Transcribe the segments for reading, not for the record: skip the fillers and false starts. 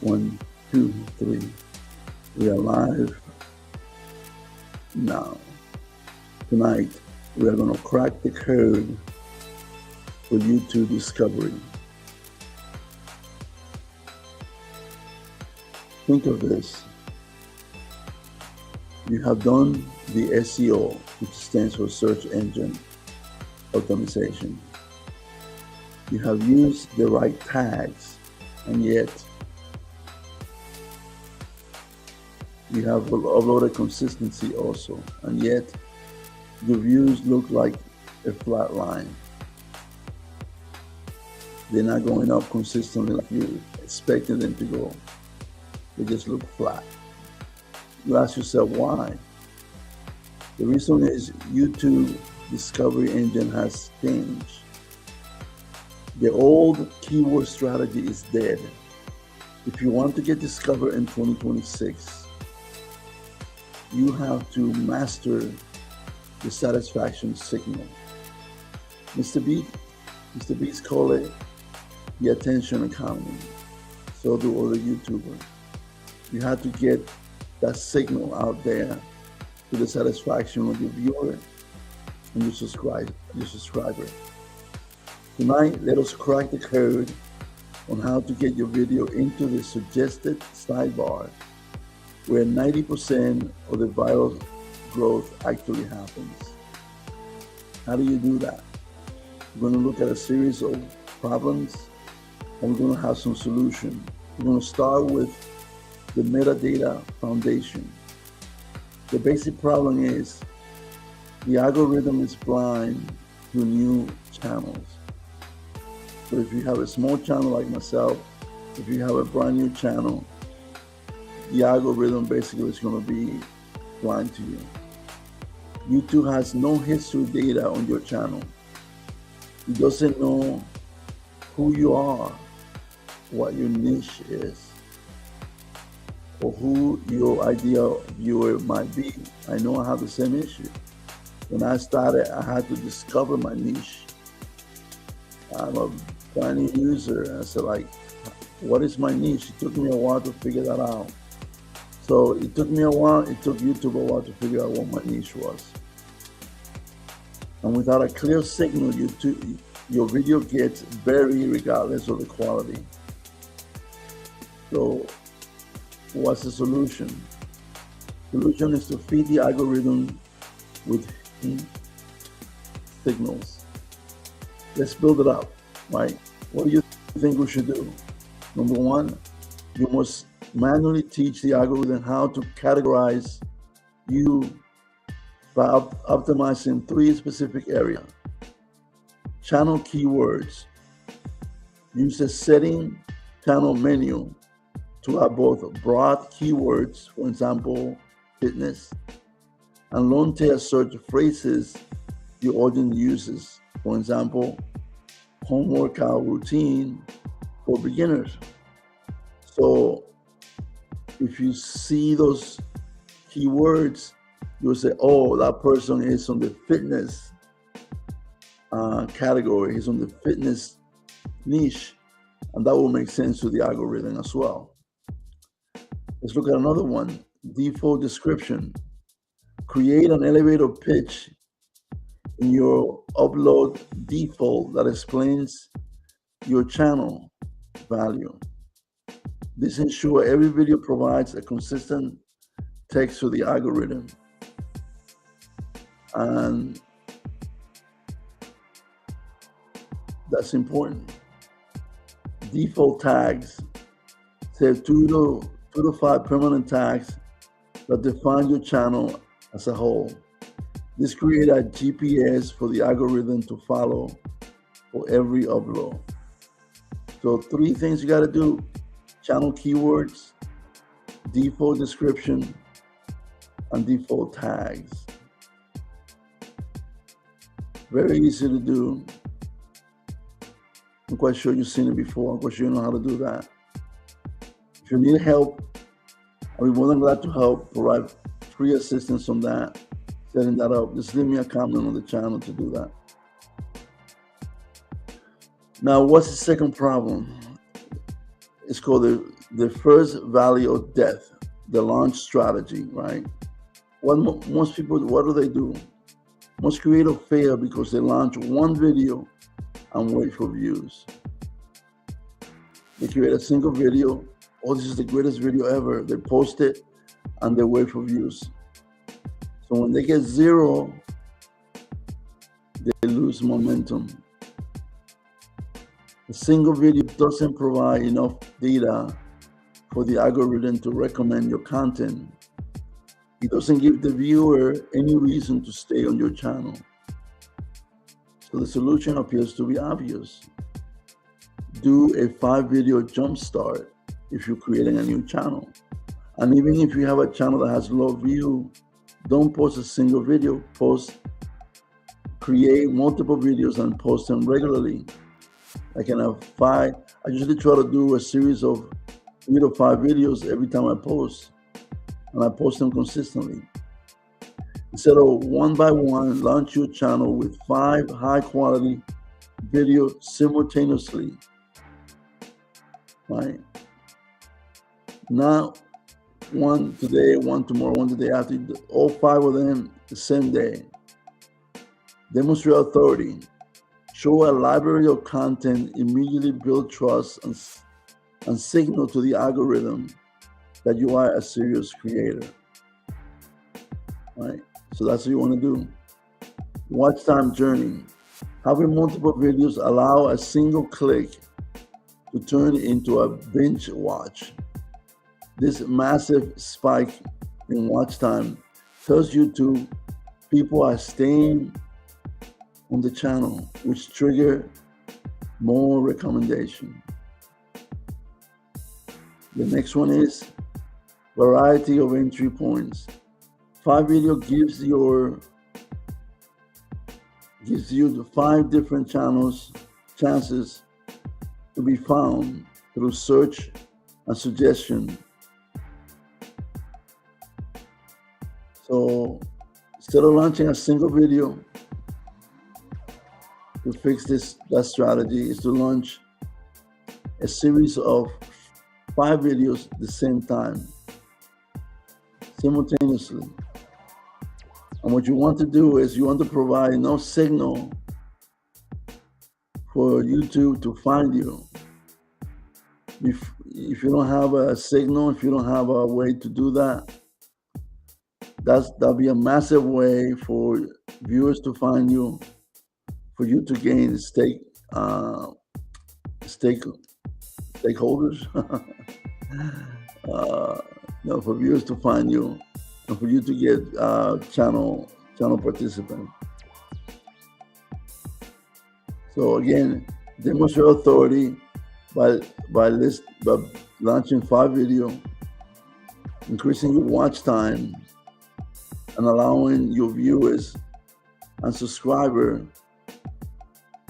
One, two, three. We are live now. Tonight, we are going to crack the code for YouTube discovery. Think of this. You have done the SEO, which stands for search engine optimization. You have used the right tags, and yet you have uploaded consistency also, and yet the views look like a flat line. They're not going up consistently like you expected them to go. They just look flat. You ask yourself why. The reason is YouTube discovery engine has changed. The old keyword strategy is dead. If you want to get discovered in 2026, you have to master the satisfaction signal. Mr. Beast call it the attention economy. So do other YouTubers. You have to get that signal out there to the satisfaction of your viewer and your subscriber. Tonight, let us crack the code on how to get your video into the suggested sidebar, where 90% of the viral growth actually happens. How do you do that? We're going to look at a series of problems, and we're going to have some solutions. We're going to start with the metadata foundation. The basic problem is the algorithm is blind to new channels. So if you have a small channel like myself, if you have a brand new channel, the algorithm basically is going to be blind to you. YouTube has no history data on your channel. It doesn't know who you are, what your niche is, or who your ideal viewer might be. I know I have the same issue. When I started, I had to discover my niche. I'm a brand new user. I said, what is my niche? It took me a while to figure that out. So it took me a while, it took YouTube a while to figure out what my niche was. And without a clear signal, your video gets buried regardless of the quality. So what's the solution? The solution is to feed the algorithm with signals. Let's build it up, right? What do you think we should do? Number one, you must manually teach the algorithm how to categorize you by optimizing 3 specific areas. Channel keywords. Use a setting channel menu to have both broad keywords, for example, fitness, and long tail search phrases your audience uses, for example, home workout routine for beginners. So if you see those keywords, you'll say, oh, that person is on the fitness category, he's on the fitness niche, and that will make sense to the algorithm as well. Let's look at another one, default description. Create an elevator pitch in your upload default that explains your channel value. This ensures every video provides a consistent text to the algorithm. And that's important. Default tags say 2 to 5 permanent tags that define your channel as a whole. This creates a GPS for the algorithm to follow for every upload. So 3 things you got to do: channel keywords, default description, and default tags. Very easy to do. I'm quite sure you've seen it before. I'm quite sure you know how to do that. If you need help, I'll be more than glad to help, provide free assistance on that, setting that up. Just leave me a comment on the channel to do that. Now, what's the second problem? It's called the the first valley of death, the launch strategy, right? Most people, what do? Most creators fail because they launch one video and wait for views. They create a single video. Oh, this is the greatest video ever. They post it and they wait for views. So when they get zero, they lose momentum. A single video doesn't provide enough data for the algorithm to recommend your content. It doesn't give the viewer any reason to stay on your channel. So the solution appears to be obvious. Do a 5-video jumpstart if you're creating a new channel. And even if you have a channel that has low view, don't post a single video. Create multiple videos and post them regularly. I can have 5. I usually try to do a series of 3 to 5 videos every time I post, and I post them consistently. Instead of one by one, launch your channel with 5 high-quality videos simultaneously. Right? Not one today, one tomorrow, one the day after. All 5 of them the same day. Demonstrate authority. Show a library of content. Immediately build trust and signal to the algorithm that you are a serious creator. Right? So that's what you want to do. Watch time journey. Having multiple videos allow a single click to turn into a binge watch. This massive spike in watch time tells YouTube people are staying on the channel, which trigger more recommendation. The next one is variety of entry points. 5 video gives you the 5 different chances to be found through search and suggestion. So instead of launching a single video, to fix that strategy is to launch a series of 5 videos at the same time, simultaneously. And what you want to do is you want to provide enough signal for YouTube to find you. If you don't have a signal, if you don't have a way to do that, that'll be a massive way for viewers to find you, for you to gain stakeholders, for viewers to find you, and for you to get channel participants. So again, demonstrate authority by launching 5 video, increasing your watch time, and allowing your viewers and subscribers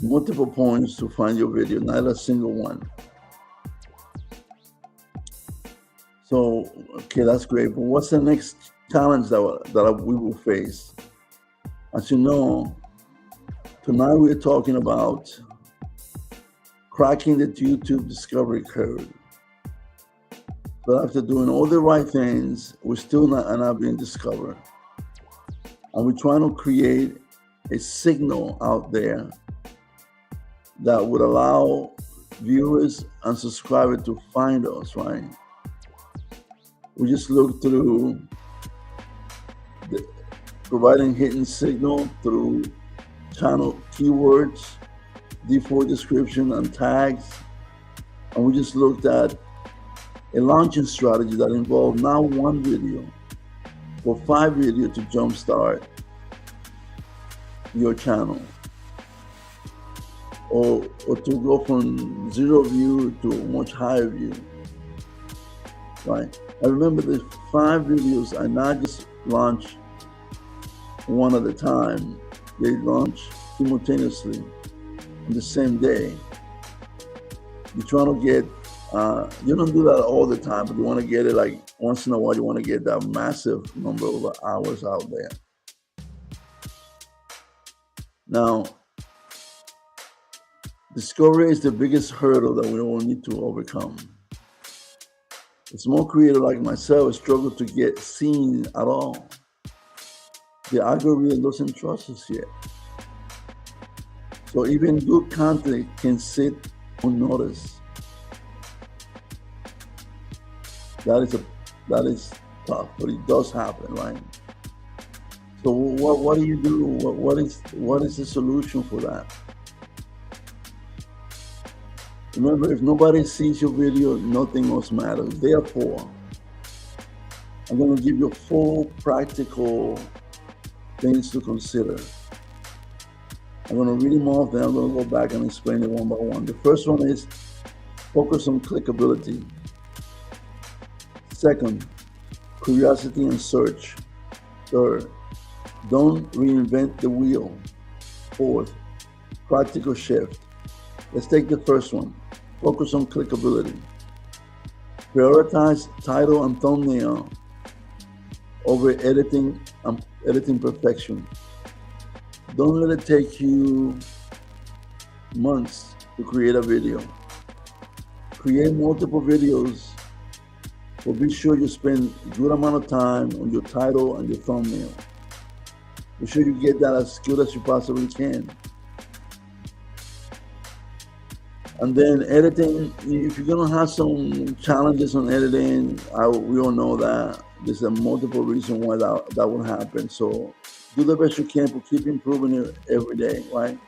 multiple points to find your video, not a single one. So, okay, that's great. But what's the next challenge that we will face? As you know, tonight we're talking about cracking the YouTube discovery code. But after doing all the right things, we're still not being discovered. And we're trying to create a signal out there that would allow viewers and subscribers to find us, right? We just look through providing hidden signal through channel keywords, default description, and tags. And we just looked at a launching strategy that involved not one video, but 5 videos to jumpstart your channel. Or to go from 0 view to a much higher view, right? And remember, the 5 videos are not just launched one at a time. They launch simultaneously on the same day. You're trying to get, you don't do that all the time, but you want to get it like once in a while. You want to get that massive number of hours out there. Now, discovery is the biggest hurdle that we all need to overcome. A small creator like myself struggle to get seen at all. The algorithm doesn't trust us yet. So even good content can sit unnoticed. That is tough, but it does happen, right? So what do you do? What is the solution for that? Remember, if nobody sees your video, nothing else matters. Therefore, I'm going to give you four practical things to consider. I'm going to read them off, then I'm going to go back and explain it one by one. The first one is focus on clickability. Second, curiosity and search. Third, don't reinvent the wheel. Fourth, practical shift. Let's take the first one. Focus on clickability. Prioritize title and thumbnail over editing perfection. Don't let it take you months to create a video. Create multiple videos, but be sure you spend a good amount of time on your title and your thumbnail. Be sure you get that as good as you possibly can. And then editing, if you're gonna have some challenges on editing, we all know that. There's a multiple reasons why that will happen. So do the best you can to keep improving it every day, right?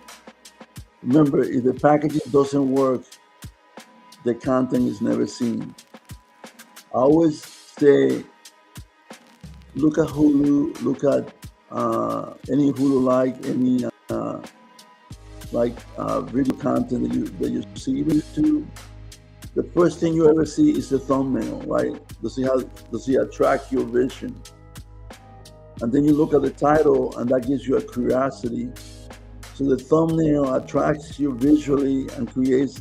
Remember, if the packaging doesn't work, the content is never seen. I always say, look at Hulu, look at any Hulu any video content that you see YouTube. The first thing you ever see is the thumbnail, right? Does it attract your vision? And then you look at the title, and that gives you a curiosity. So the thumbnail attracts you visually and creates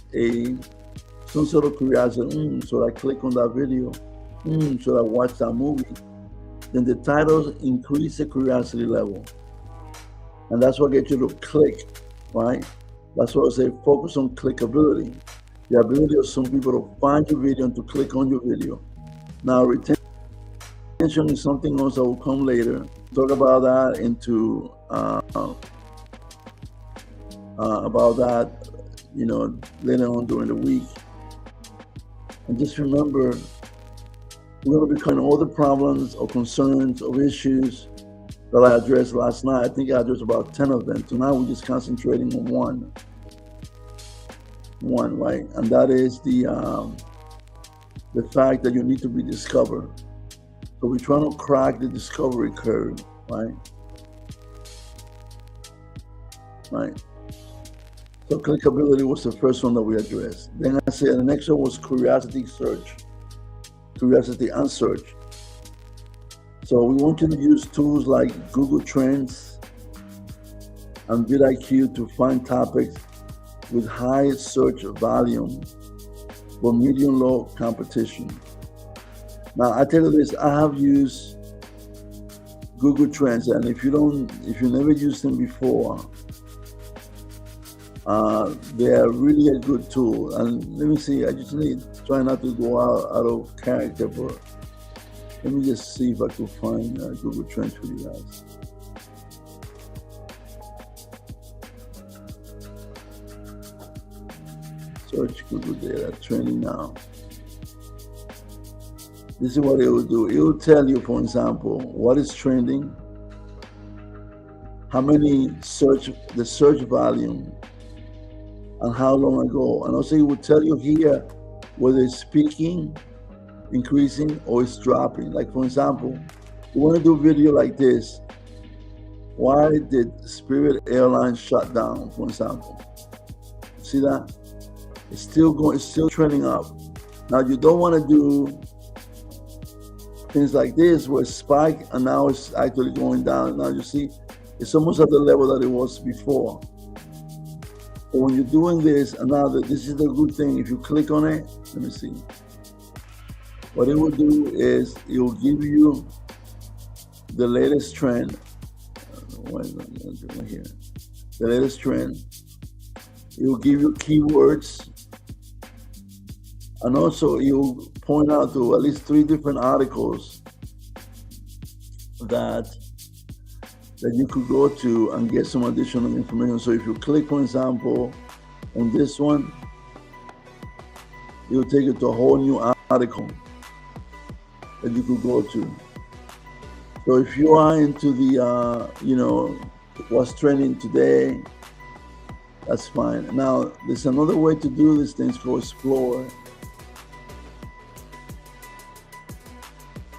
some sort of curiosity. Should I click on that video? Should I watch that movie? Then the titles increase the curiosity level. And that's what gets you to click, right? That's what I say, focus on clickability. The ability of some people to find your video and to click on your video. Now, retention is something else that will come later. Talk about that later on during the week. And just remember, we're going to be covering all the problems or concerns or issues that I addressed last night. I think I addressed about 10 of them. Tonight we're just concentrating on one, right? And that is the fact that you need to be discovered. So we're trying to crack the discovery curve, right? Right. So clickability was the first one that we addressed. Then I said the next one was curiosity and search. So we want you to use tools like Google Trends and vidIQ to find topics with high search volume but medium-low competition. Now I tell you this, I have used Google Trends, and if you never used them before, they are really a good tool. And let me see, I just try not to go out of character, but let me just see if I can find Google Trends for you guys. Search Google data, trending now. This is what it will do. It will tell you, for example, what is trending, how many the search volume, and how long ago. And also it will tell you here whether it's peaking, increasing, or it's dropping. Like for example, you want to do a video like this. Why did Spirit Airlines shut down, for example? See that? It's still going, it's still trending up. Now you don't want to do things like this where it's spiked and now it's actually going down. Now you see, it's almost at the level that it was before. But when you're doing this, and now this is the good thing, if you click on it, let me see. What it will do is it will give you the latest trend. Here. The latest trend. It will give you keywords And also you point out to at least 3 different articles that you could go to and get some additional information. So if you click, for example, on this one, it will take you to a whole new article that you could go to. So if you are into the, what's trending today, that's fine. Now, there's another way to do this thing. It's called Explore.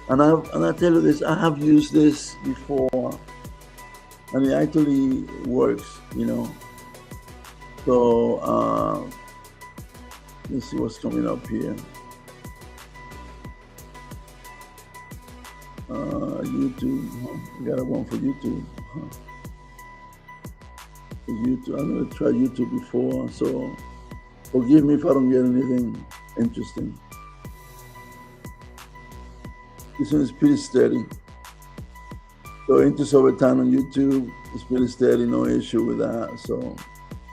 And I tell you this, I have used this before, and it actually works, So let's see what's coming up here. YouTube. I got one for YouTube. YouTube. I've never tried YouTube before, so forgive me if I don't get anything interesting. This one is pretty steady. So interest over time on YouTube is pretty steady, no issue with that. So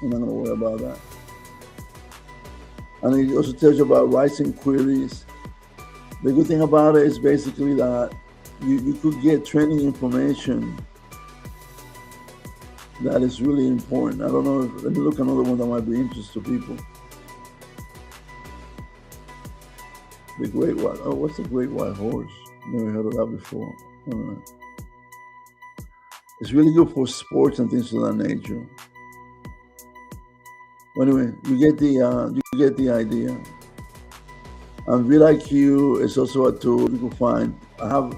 I'm not gonna worry about that. And it also tells you about rising queries. The good thing about it is basically that you could get trending information that is really important. I don't know, let me look at another one that might be interesting to people. The great white, what's the great white horse? Never heard of that before. It's really good for sports and things of that nature. But anyway, you get the idea. And vidIQ is also a tool you can find. I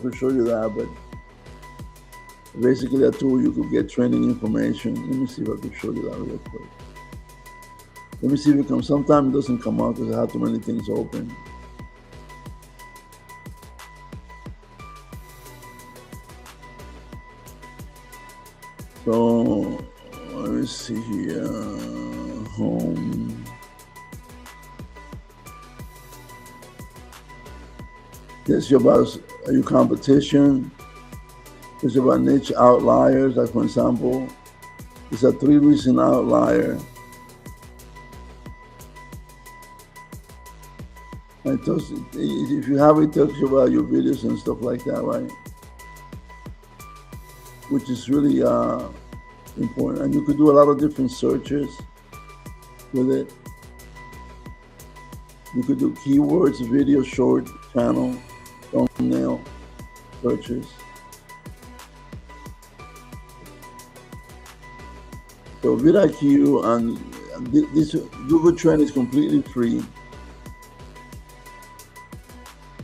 could show you that, but basically a tool you could get trending information. Let me see if I can show you that real quick. Let me see if it comes. Sometimes it doesn't come out because I have too many things open. So let me see here. Home. This is about your competition. It's about niche outliers. Like for example, it's a 3 recent outlier. If you have it, talks about your videos and stuff like that, right? Which is really important. And you could do a lot of different searches with it. You could do keywords, video, short, channel, thumbnail searches. So vidIQ and this Google Trend is completely free.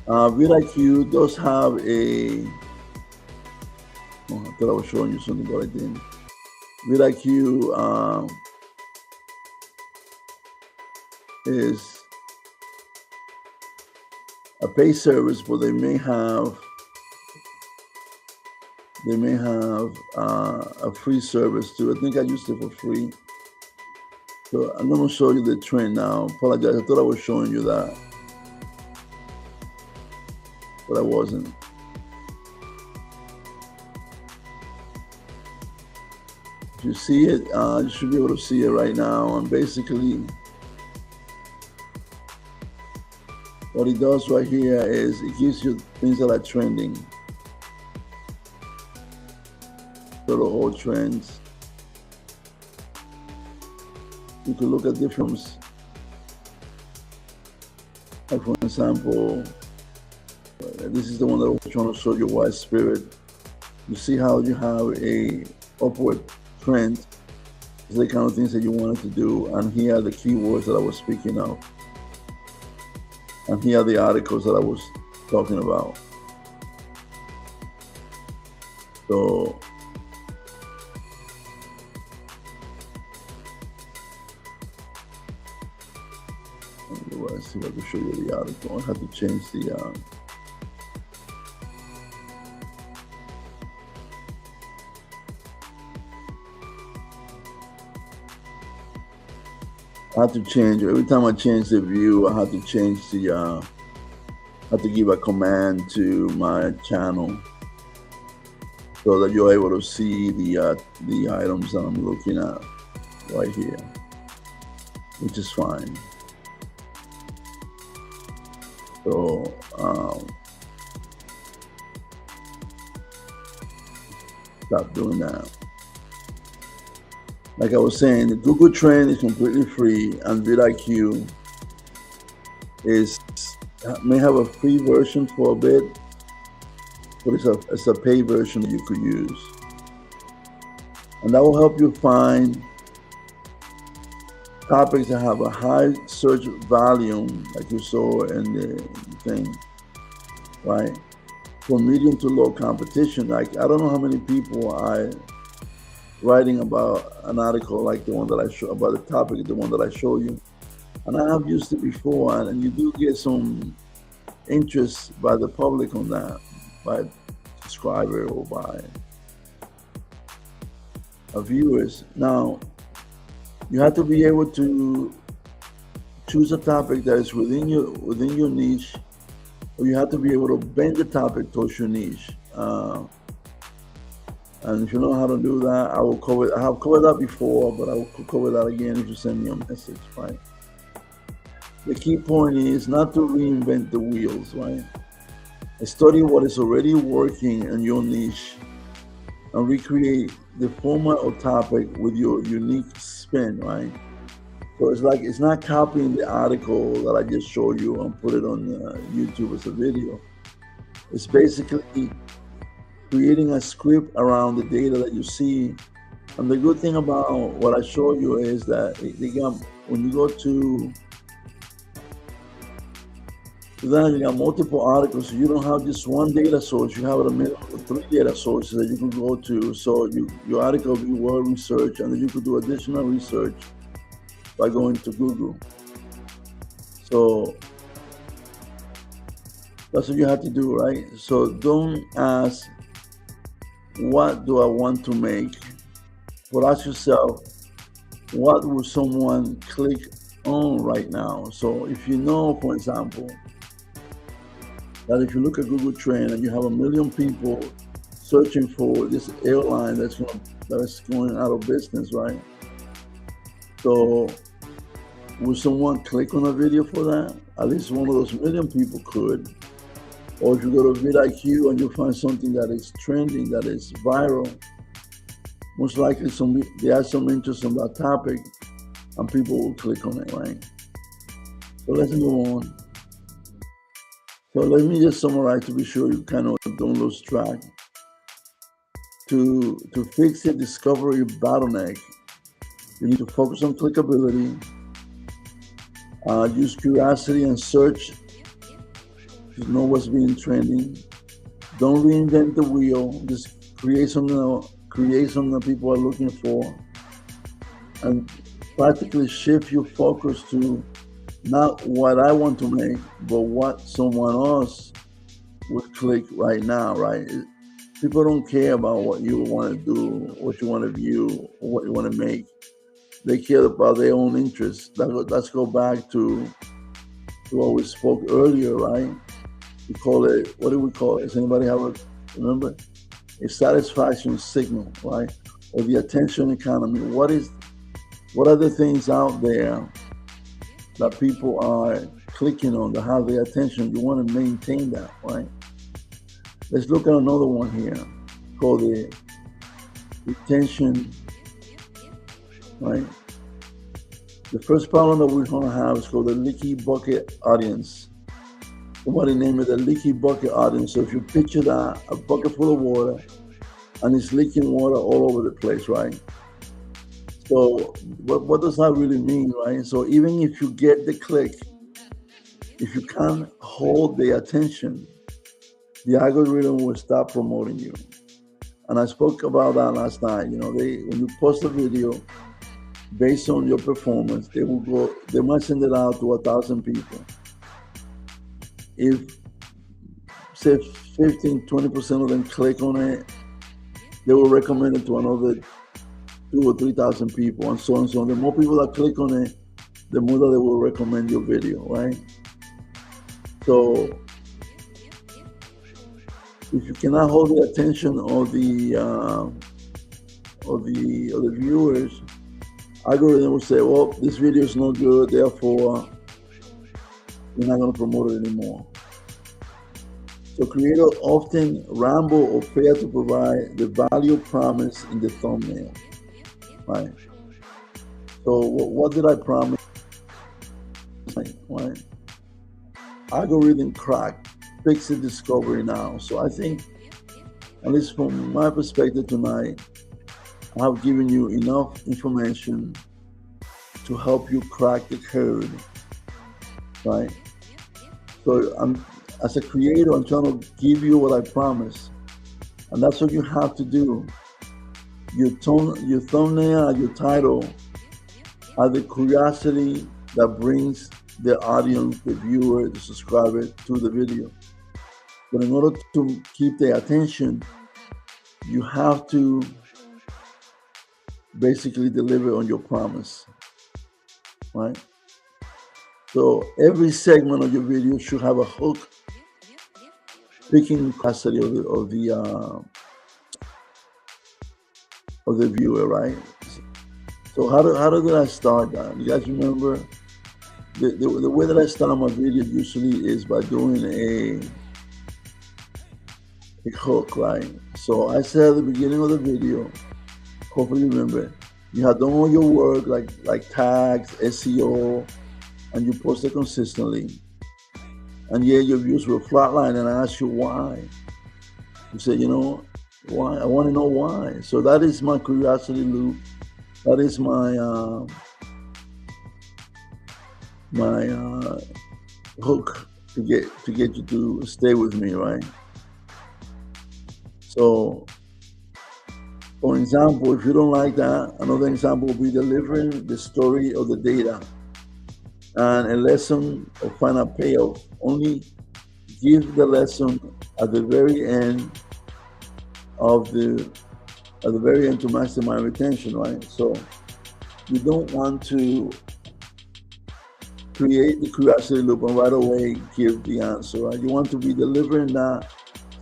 vidIQ does have a, I thought I was showing you something, but I didn't. vidIQ is a paid service, but they may have a free service too. I think I used it for free. So I'm going to show you the trend now. Apologize, I thought I was showing you that, but I wasn't. If you see it, you should be able to see it right now. And basically, what it does right here is it gives you things that are trending. So the whole trends. You can look at different, like for example, this is the one that I was trying to show you, White Spirit. You see how you have a upward trend. It's the kind of things that you wanted to do. And here are the keywords that I was speaking of. And here are the articles that I was talking about. So let's see if I can show you the article. I have to change the I have to change, every time I change the view, I have to change the, I have to give a command to my channel so that you're able to see the items that I'm looking at right here, which is fine. So stop doing that. Like I was saying, the Google Trend is completely free, and vidIQ may have a free version for a bit, but it's a paid version that you could use, and that will help you find topics that have a high search volume, like you saw in the thing, right? For medium to low competition. Like, I don't know how many people are writing about an article like the one that I show about the topic, the one that I show you, and I have used it before, and you do get some interest by the public on that, by subscriber or by viewers. Now, you have to be able to choose a topic that is within your niche, or you have to be able to bend the topic towards your niche. And if you know how to do that, I have covered that before, but I will cover that again if you send me a message, right? The key point is not to reinvent the wheels, right? Study what is already working in your niche and recreate the format or topic with your unique spin, right? So it's not copying the article that I just showed you and put it on YouTube as a video. It's basically creating a script around the data that you see. And the good thing about what I show you is that when you go to, then you got multiple articles, so you don't have just one data source, you have a minimum of 3 data sources that you can go to. So your article will be well researched, and then you could do additional research by going to Google. So that's what you have to do, right? So don't ask, what do I want to make? But ask yourself, what will someone click on right now? So if you know, for example, that if you look at Google Trend and you have 1 million people searching for this airline that's going out of business, right? So will someone click on a video for that? At least one of those 1 million people could. Or if you go to vidIQ and you find something that is trending, that is viral, most likely they have some interest in that topic and people will click on it, right? So let's move on. So let me just summarize to be sure you kind of don't lose track. To fix the discovery bottleneck, you need to focus on clickability, use curiosity and search to know what's being trending. Don't reinvent the wheel. Just create something that people are looking for, and practically shift your focus to not what I want to make, but what someone else would click right now, right? People don't care about what you want to do, what you want to view, or what you want to make. They care about their own interests. Let's go back to what we spoke earlier, right? We call it, what do we call it? Does anybody remember? A satisfaction signal, right? Or the attention economy. What are the things out there that people are clicking on to have their attention? You want to maintain that, right? Let's look at another one here called the retention, right? The first problem that we're going to have is called the leaky bucket audience. Somebody named it the leaky bucket audience. So if you picture that, a bucket full of water, and it's leaking water all over the place, right? So what does that really mean, right? So even if you get the click, if you can't hold their attention, the algorithm will stop promoting you. And I spoke about that last night. You know, when you post a video based on your performance, they might send it out to 1,000 people. If say 15-20% of them click on it, they will recommend it to another 2,000 or 3,000 people, and so on and so on. The more people that click on it, the more that they will recommend your video, right? So if you cannot hold the attention of the viewers, algorithm will say, well, this video is not good, therefore we're not going to promote it anymore. So creators often ramble or fail to provide the value promised in the thumbnail, right? So what did I promise? Right? Algorithm crack, fix the discovery now. So I think, at least from my perspective tonight, I have given you enough information to help you crack the code, right? So as a creator, I'm trying to give you what I promised, and that's what you have to do. Your thumbnail and your title are the curiosity that brings the audience, the viewer, the subscriber to the video. But in order to keep their attention, you have to basically deliver on your promise, right? So every segment of your video should have a hook, picking capacity of the viewer, right? So how did I start that? You guys remember? The way that I start my video usually is by doing a hook, right? So I said at the beginning of the video, hopefully you remember, you have done all your work like tags, SEO, and you post it consistently. And yeah, your views were flatlined, and I asked you why. You said, you know, why? I want to know why. So that is my curiosity loop. That is my hook to get you to stay with me, right? So, for example, if you don't like that, another example will be delivering the story of the data and a lesson or final payoff. Only give the lesson at the very end to maximize retention, right? So you don't want to create the curiosity loop and right away give the answer, right? You want to be delivering that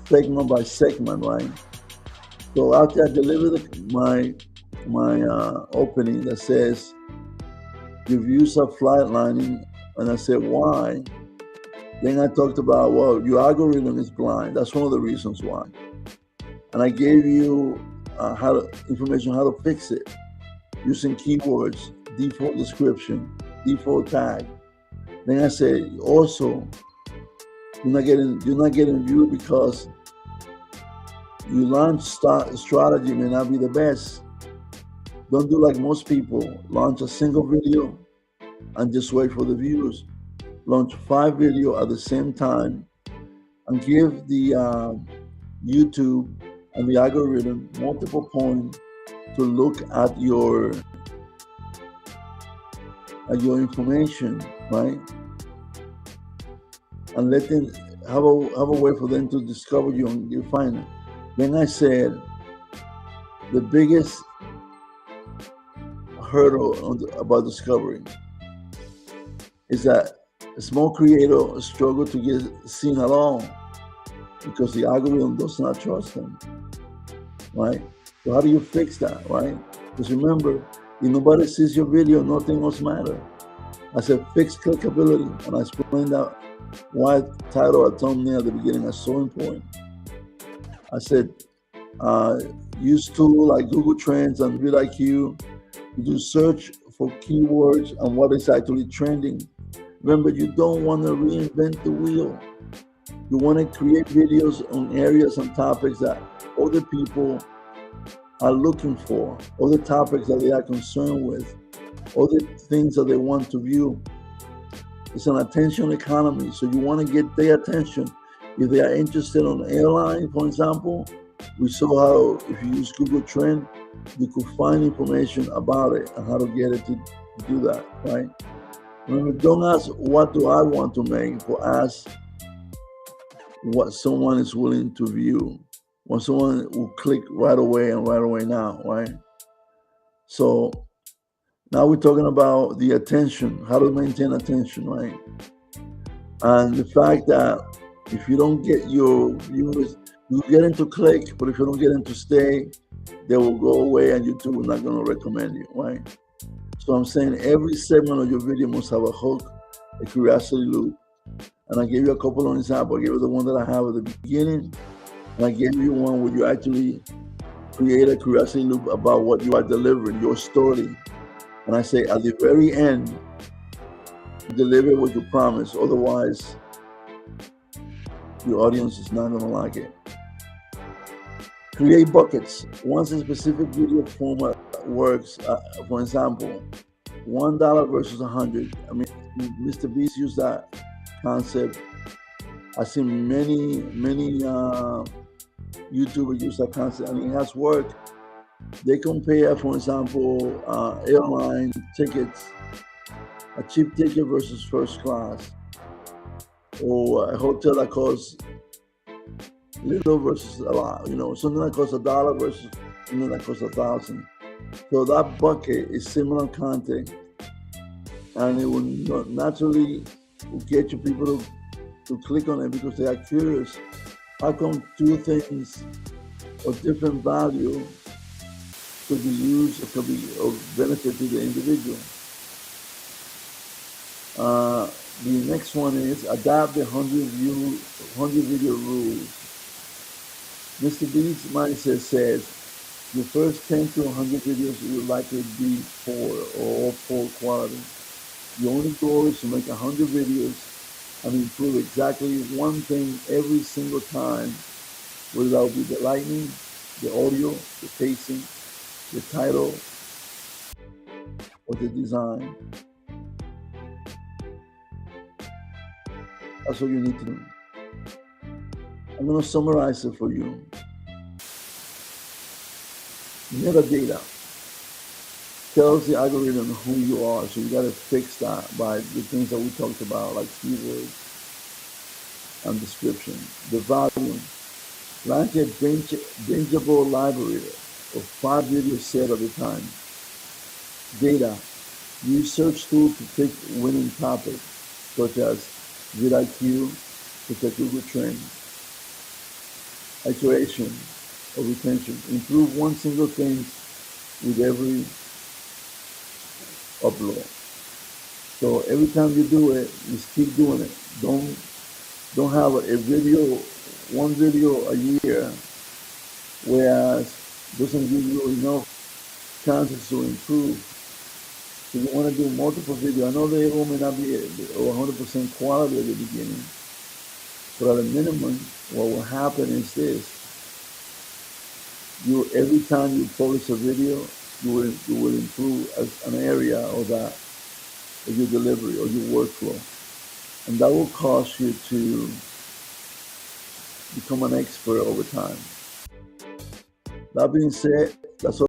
segment by segment, right? So after I deliver my opening that says your views are flatlining, and I said why, then I talked about, well, your algorithm is blind. That's one of the reasons why. And I gave you information on how to fix it using keywords, default description, default tag. Then I said also, you're not getting viewed because your launch strategy may not be the best. Don't do like most people. Launch a single video and just wait for the views. Launch 5 videos at the same time and give the YouTube and the algorithm multiple points to look at your information, right? And let them have a way for them to discover you and you find it. Then I said the biggest hurdle about discovering is that a small creator struggle to get seen at all because the algorithm does not trust them, right? So how do you fix that, right? Because remember, if nobody sees your video, nothing else matters. I said fix clickability, and I explained that why title or thumbnail at the beginning are so important. I said use tools like Google Trends and vidIQ to do search for keywords and what is actually trending. Remember, you don't want to reinvent the wheel. You want to create videos on areas and topics that other people are looking for, other topics that they are concerned with, other things that they want to view. It's an attention economy, so you want to get their attention. If they are interested in airline, for example, we saw how if you use Google Trend, you could find information about it and how to get it to do that, right? Remember, don't ask what do I want to make, but ask what someone is willing to view, when someone will click right away and right away now, right? So now we're talking about the attention, how to maintain attention, right? And the fact that if you don't get your viewers, you get them to click, but if you don't get them to stay, they will go away and YouTube is not going to recommend you, right? So I'm saying every segment of your video must have a hook, a curiosity loop, And I gave you a couple of examples. I gave you the one that I have at the beginning, and I gave you one where you actually create a curiosity loop about what you are delivering, your story. And I say at the very end, deliver what you promise. Otherwise, your audience is not going to like it. Create buckets. Once a specific video format works, for example, $1 versus 100. I mean, Mr. Beast used that concept. I've seen many YouTubers use that concept, and it has worked. They compare, for example, airline tickets, a cheap ticket versus first class, or a hotel that costs little versus a lot. Something that costs $1 versus something that costs 1,000. So that bucket is similar content, and it will naturally get you people to click on it because they are curious. How come two things of different value could be used or could be of benefit to the individual? The next one is adapt the 100 video rules. Mr. Beast's mindset says your first 10 to 100 videos will likely be poor or poor quality. Your only goal is to make 100 videos and improve exactly one thing every single time, whether that will be the lighting, the audio, the pacing, the title, or the design. That's what you need to do. I'm going to summarize it for you. Metadata tells the algorithm who you are, so you got to fix that by the things that we talked about, like keywords and description. The volume. Launch a bingeable library of 5 video set at a time. Data. Use search tools to pick winning topics, such as vidIQ, such as Google Trends. Iteration or retention. Improve one single thing with every upload. So every time you do it, just keep doing it. Don't have one video a year, whereas doesn't give you enough chances to improve. So you want to do multiple videos. I know they all may not be 100% quality at the beginning, but at a minimum, what will happen is this: every time you publish a video, you will improve as an area of your delivery or your workflow, and that will cause you to become an expert over time. That being said, that's all